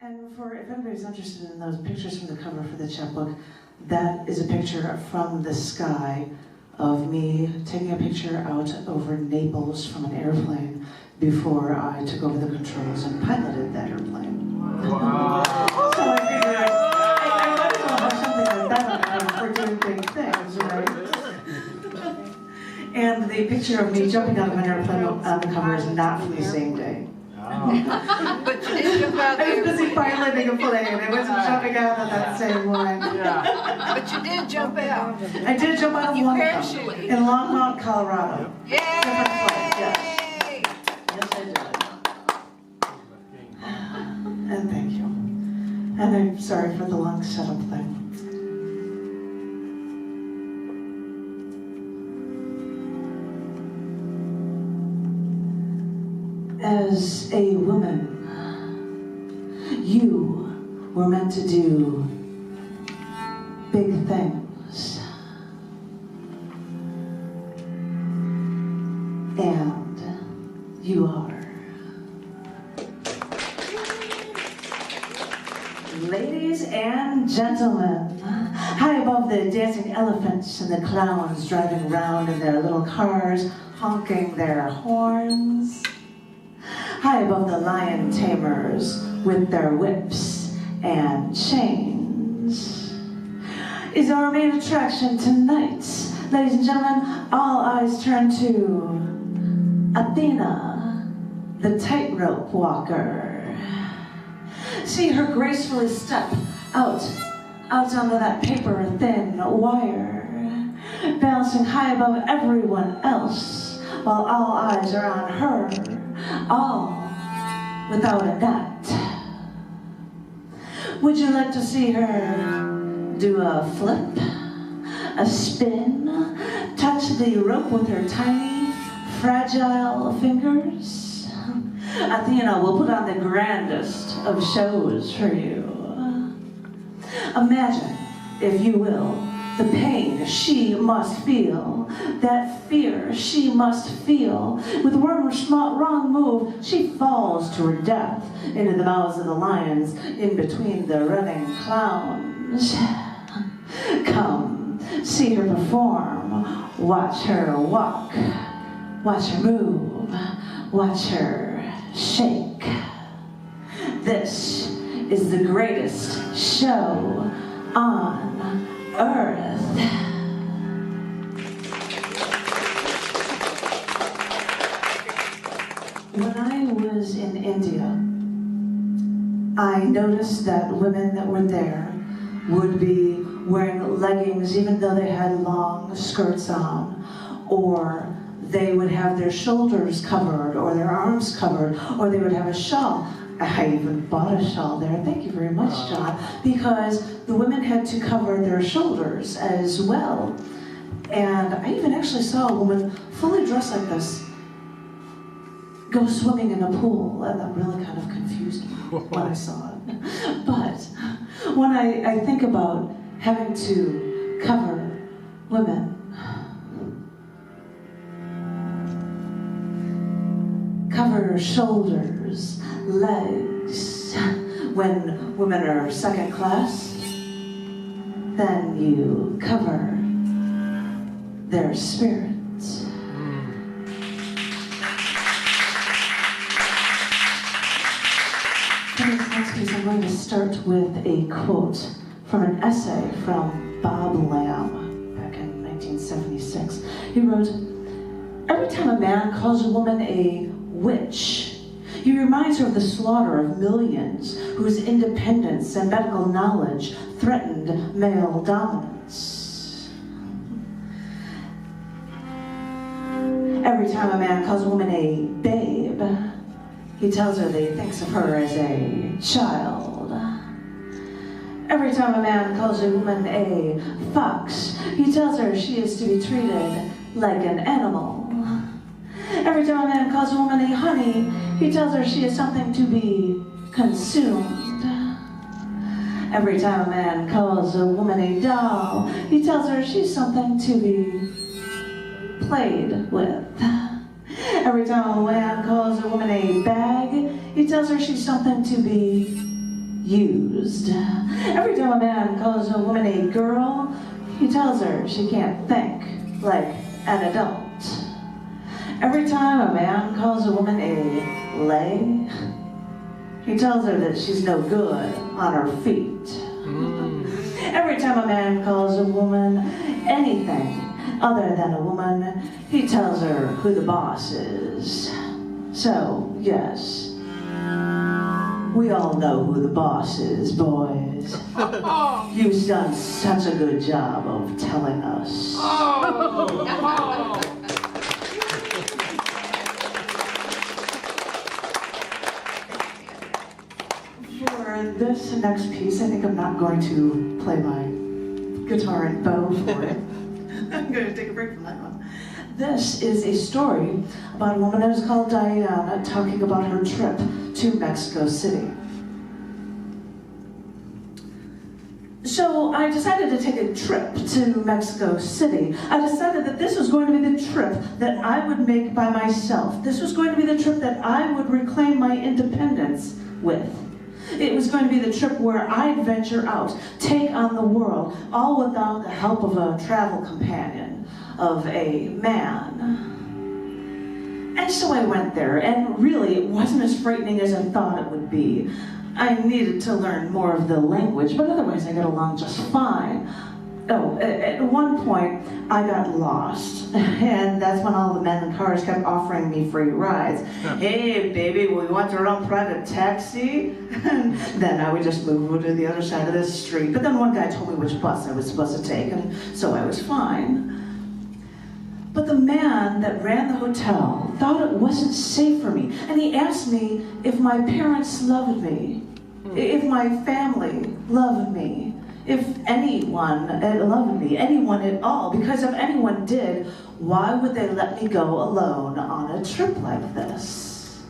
And if anybody's interested in those pictures from the cover for the chapbook, that is a picture from the sky of me taking a picture out over Naples from an airplane before I took over the controls and piloted that airplane. Wow. So I figured I might as well have something like that on for doing big things, right? And the picture of me jumping out of an airplane on the cover is not from the same day. But you did jump out I there. was busy piloting a plane. I wasn't jumping out on that same one. But you did jump out. I did jump out of You Lumix parachuted. in Longmont, Colorado. Yay! Different flight, yes. Yes, I did. And thank you. And I'm sorry for the long setup thing. As a woman, you were meant to do big things. And you are. Ladies and gentlemen, high above the dancing elephants and the clowns driving around in their little cars, honking their horns, high above the lion tamers with their whips and chains, is our main attraction tonight. Ladies and gentlemen, all eyes turn to Athena, the tightrope walker. See her gracefully step out onto that paper-thin wire, balancing high above everyone else, while all eyes are on her, all without a net. Would you like to see her do a flip, a spin, touch the rope with her tiny, fragile fingers? Athena will put on the grandest of shows for you. Imagine, if you will, the pain she must feel, that fear she must feel. With one wrong move, she falls to her death into the mouths of the lions in between the running clowns. Come, see her perform, watch her walk, watch her move, watch her shake. This is the greatest show on Earth. When I was in India, I noticed that women that were there would be wearing leggings even though they had long skirts on, or they would have their shoulders covered or their arms covered, or they would have a shawl. I even bought a shawl there, thank you very much, John, because the women had to cover their shoulders as well. And I even actually saw a woman fully dressed like this go swimming in a pool, and that really kind of confused me when I saw it. But when I think about having to cover women, cover shoulders, legs, when women are second class, then you cover their spirits. For this next piece, I'm going to start with a quote from an essay from Bob Lamb back in 1976. He wrote, "Every time a man calls a woman a witch, he reminds her of the slaughter of millions whose independence and medical knowledge threatened male dominance. Every time a man calls a woman a babe, he tells her that he thinks of her as a child. Every time a man calls a woman a fox, he tells her she is to be treated like an animal. Every time a man calls a woman a honey, he tells her she is something to be consumed. Every time a man calls a woman a doll, he tells her she's something to be played with. Every time a man calls a woman a bag, he tells her she's something to be used. Every time a man calls a woman a girl, he tells her she can't think like an adult. Every time a man calls a woman a lay, he tells her that she's no good on her feet. Every time a man calls a woman anything other than a woman, he tells her who the boss is. So, yes, we all know who the boss is, boys. You've done such a good job of telling us. For this next piece, I think I'm not going to play my guitar and bow for it. I'm going to take a break from that one. This is a story about a woman that was called Diana talking about her trip to Mexico City. So I decided to take a trip to Mexico City. I decided that this was going to be the trip that I would make by myself. This was going to be the trip that I would reclaim my independence with. It was going to be the trip where I'd venture out, take on the world, all without the help of a travel companion, of a man. And so I went there, and really it wasn't as frightening as I thought it would be. I needed to learn more of the language, but otherwise I got along just fine. Oh, at one point, I got lost, and that's when all the men in the cars kept offering me free rides. Hey, baby, we want our own private taxi? And then I would just move to the other side of the street. But then one guy told me which bus I was supposed to take, and so I was fine. But the man that ran the hotel thought it wasn't safe for me, and he asked me if my parents loved me, if my family loved me, if anyone loved me, anyone at all, because if anyone did, why would they let me go alone on a trip like this?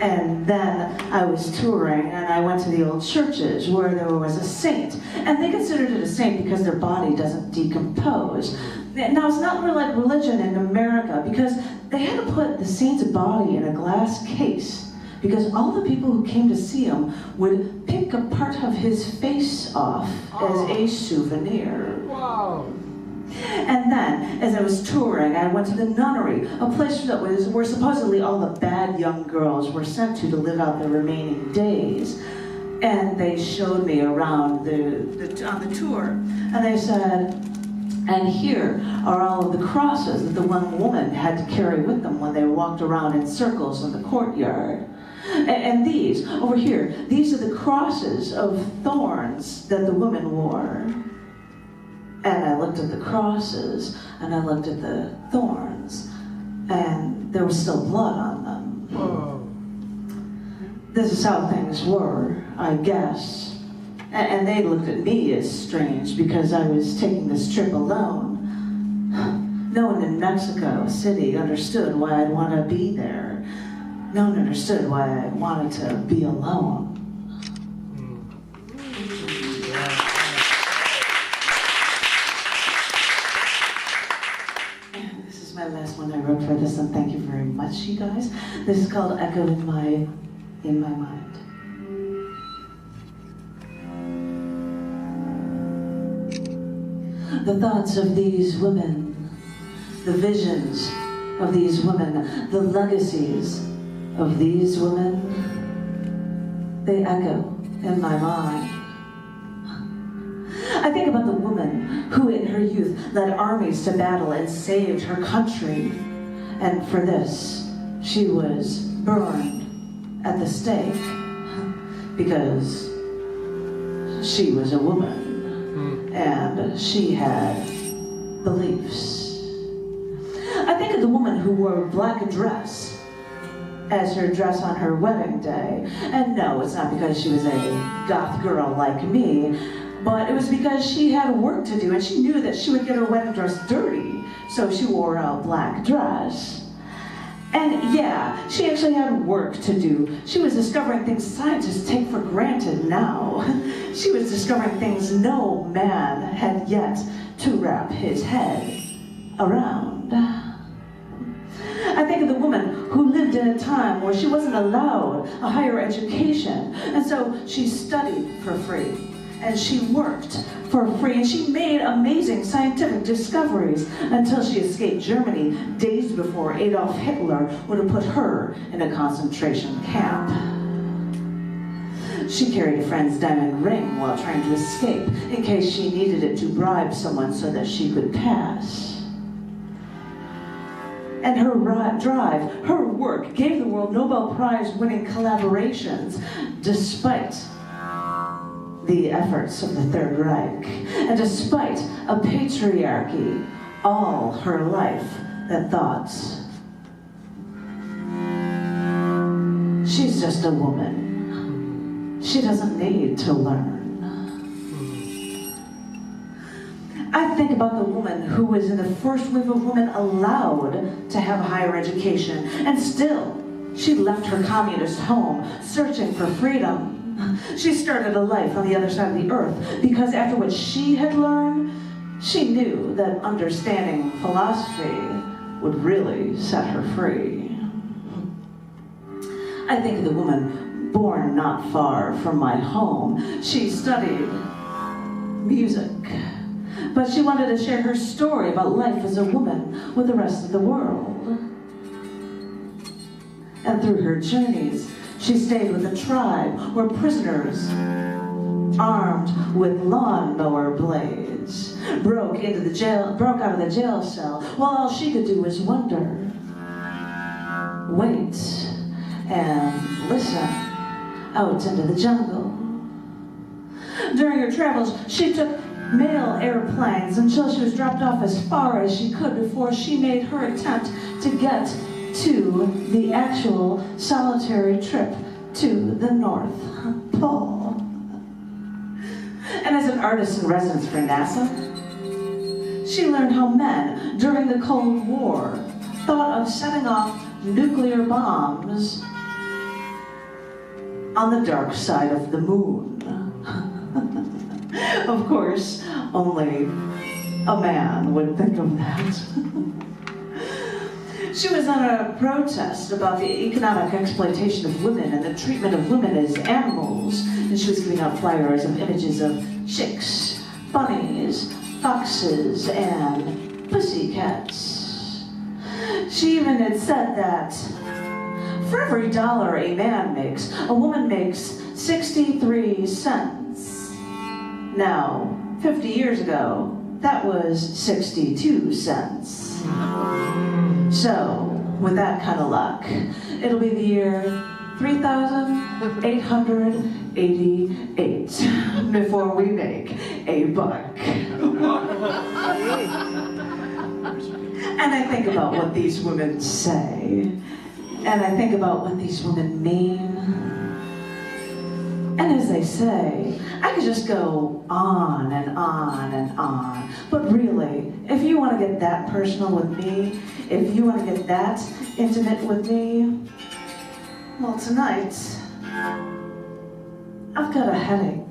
And then I was touring, and I went to the old churches where there was a saint, and they considered it a saint because their body doesn't decompose. Now, it's not really like religion in America, because they had to put the saint's body in a glass case, because all the people who came to see him would pick a part of his face off as a souvenir. Wow. And then, as I was touring, I went to the nunnery, a place that was where supposedly all the bad young girls were sent to live out their remaining days. And they showed me around on the tour, and they said, and here are all of the crosses that the one woman had to carry with them when they walked around in circles in the courtyard. And these, over here, these are the crosses of thorns that the woman wore. And I looked at the crosses, and I looked at the thorns, and there was still blood on them. Whoa. This is how things were, I guess. And they looked at me as strange because I was taking this trip alone. No one in Mexico City understood why I'd want to be there. No one understood why I wanted to be alone. And this is my last one I wrote for this, and thank you very much, you guys. This is called Echo in My Mind. The thoughts of these women, the visions of these women, the legacies of these women, they echo in my mind. I think about the woman who in her youth led armies to battle and saved her country. And for this, she was burned at the stake because she was a woman. And she had beliefs. I think of the woman who wore a black dress as her dress on her wedding day. And no, it's not because she was a goth girl like me, but it was because she had work to do, and she knew that she would get her wedding dress dirty, so she wore a black dress. And yeah, she actually had work to do. She was discovering things scientists take for granted now. She was discovering things no man had yet to wrap his head around. I think think of the woman who lived in a time where she wasn't allowed a higher education, and so she studied for free, and she worked for free, and she made amazing scientific discoveries until she escaped Germany days before Adolf Hitler would have put her in a concentration camp. She carried a friend's diamond ring while trying to escape in case she needed it to bribe someone so that she could pass. And her drive, her work, gave the world Nobel Prize-winning collaborations despite the efforts of the Third Reich, and despite a patriarchy all her life that thought, she's just a woman. She doesn't need to learn. I think about the woman who was in the first wave of women allowed to have a higher education, and still, she left her communist home searching for freedom. She started a life on the other side of the earth because after what she had learned, she knew that understanding philosophy would really set her free. I think of the woman born not far from my home. She studied music, but she wanted to share her story about life as a woman with the rest of the world. And through her journeys, she stayed with a tribe where prisoners, armed with lawnmower blades, broke out of the jail cell, while all she could do was wonder, wait, and listen out into the jungle. During her travels, she took mail airplanes until she was dropped off as far as she could before she made her attempt to get to the actual solitary trip to the North Pole. And as an artist in residence for NASA, she learned how men during the Cold War thought of setting off nuclear bombs on the dark side of the moon. Of course, only a man would think of that. She was on a protest about the economic exploitation of women and the treatment of women as animals, and she was giving out flyers of images of chicks, bunnies, foxes, and pussycats. She even had said that for every dollar a man makes, a woman makes 63 cents. Now, 50 years ago, that was 62 cents. So, with that kind of luck, it'll be the year 3,888 before we make a buck. And I think about what these women say, and I think about what these women mean. And as they say, I could just go on and on and on. But really, if you want to get that personal with me, if you want to get that intimate with me, well, tonight, I've got a headache.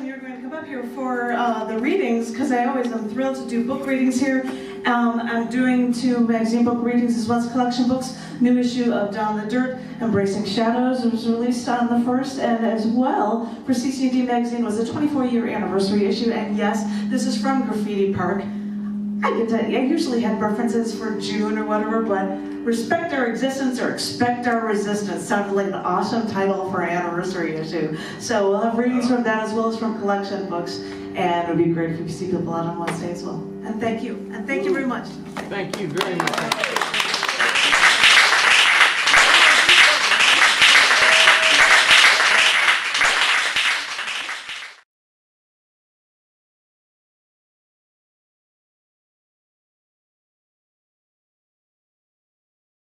You're going to come up here for the readings, because I always am thrilled to do book readings here. I'm doing 2 magazine book readings as well as collection books. New issue of Down the Dirt, Embracing Shadows, it was released on the 1st, and as well for CCD magazine was a 24-year anniversary issue. And yes, this is from Graffiti Park. I usually had references for June or whatever, but Respect Our Existence or Expect Our Resistance sounded like an awesome title for an anniversary issue. So we'll have readings from that as well as from collection books, and it would be great if you could see people out on Wednesday as well. And thank you very much. Thank you very much.